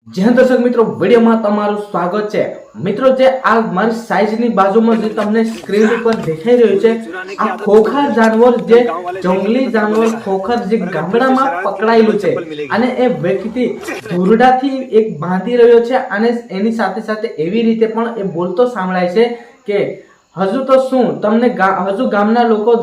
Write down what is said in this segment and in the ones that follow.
जय हिंद दर्शक मित्रों वीडियो में तमारू स्वागत है। मित्रों जे आ मारी साइज नी बाजू में जो तमने स्क्रीन पर देखाई रह्यो छे आ खोखर जानवर जे जंगली जानवर खोखर जे गामड़ा में पकड़ायेलुं छे अने ए व्यक्ति दोरडाथी एक बांधी रह्यो छे अने एनी साथे साथे एवी रीते पण ए बोलतो सांभळाय छे के हजू तो शू तमने हजू गामना लोको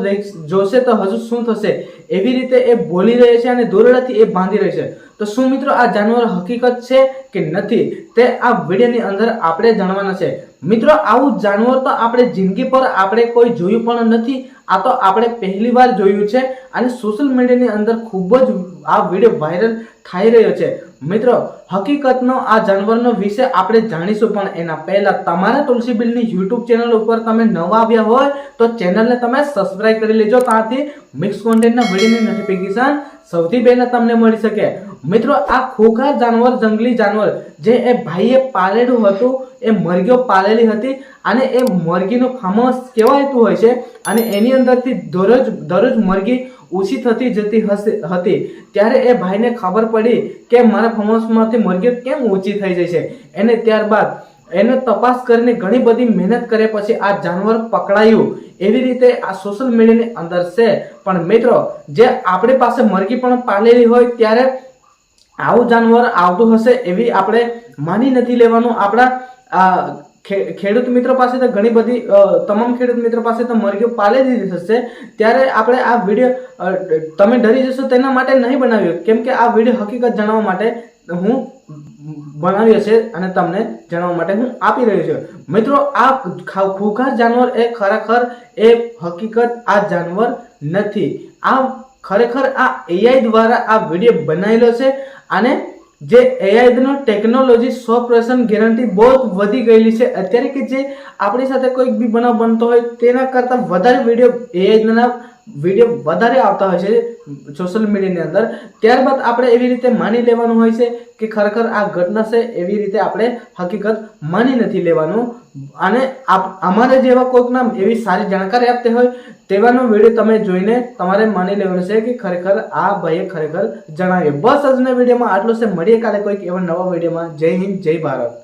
जोशे तो हजू शू थशे एवी रीते ए बोली रह्यो छे अने दोरडाथी ए बांधी रह्यो छे। तो शू मित्रों आ जानवर हकीकत छे के नथी ते आ वीडियो नी अंदर आपणे जाणवाना छे। मित्रों आवुं जानवर तो आपणे जिंदगी पर आपणे कोई जोयुं पण नथी, आ तो आपणे पहली बार जोयुं छे अने सोशल मीडिया नी अंदर खूब ज आ वीडियो वायरल थाई रह्यो छे। मित्रों हकीकतनो आ जानवरनो विषय आपणे जाणीशुं पण एना पहेला तमारा तुलसी बिल नी YouTube चेनल उपर तमे नवा आव्या होय तो चेनल ने तमे सब्सक्राइब करी लेजो ताथी मिक्स कॉन्टेंट ना वीडियो नी नोटिफिकेशन सौथी पहेला तमने मळी शके। मित्रों आ खोखर जानवर जंगली जानवर जे ए भाईए पाळेલું હતું ए मरगीओ पाळेली હતી અને એ મરગીનો ફાર્મ હાઉસ કેવા હેતુ હોય છે અને એની અંદરથી દરરોજ મરગી ઓછી થતી જતી હતી ત્યારે એ ભાઈને ખબર પડી કે મારા ફાર્મ હાઉસમાંથી મરગીઓ કેમ ઓછી થઈ જાય છે એને ત્યારબાદ એને તપાસ કરીને ઘણી બધી મહેનત કર્યા પછી આ जानवर પકડાયું એવી રીતે આ સોશિયલ મીડિયાની અંદર છે। પણ મિત્રો જે આપણી પાસે મરગી પણ પાળેલી હોય ત્યારે આવું जानवर આવતું હશે એવી આપણે માની નથી લેવાનું। આપણા ખેડૂત મિત્રો પાસે તો ઘણી બધી તમામ ખેડૂત મિત્રો પાસે તો મરઘીઓ પાળેલી હશે ત્યારે આપણે આ વિડિયો તમે ડરી જશો તેના માટે નહીં બનાવ્યો કેમ કે આ વિડિયો હકીકત જણાવવા માટે હું બનાવ્યો છે અને તમને જણાવવા માટે હું આપી રહ્યો છું। મિત્રો આ ખોખર जानवर એ ખરેખર એ હકીકત આ जानवर નથી। આ ખરેખર આ AI દ્વારા આ વિડિયો બનાવેલો છે અને जे AI નો टेक्नोलॉजी 100% गैरंटी बहुत वधी गई है अत्यारे के जे आपणी साथे कोई भी बनाव बनतो होय तेना करता वधारे वीडियो AI ना वीडियो वधारे आवता होय छे सोशल मीडिया ની અંદર। ત્યારબાદ આપણે એવી રીતે માની લેવાનું હોય છે કે ખરેખર આ ઘટના છે એવી રીતે આપણે હકીકત માની નથી લેવાનું અને અમારે જેવા કોઈક નામ એવી સારી જાણકારી આપતે હોય તેવાનો વિડિયો તમે જોઈને તમારે માની લેવાનું છે કે ખરેખર આ ભાઈએ ખરેખર જણાવ્યું। બસ આજના વિડિયોમાં આટલું છે, મળીએ કાલે કોઈક એવા નવા વિડિયોમાં। જય હિન્દ, જય ભારત।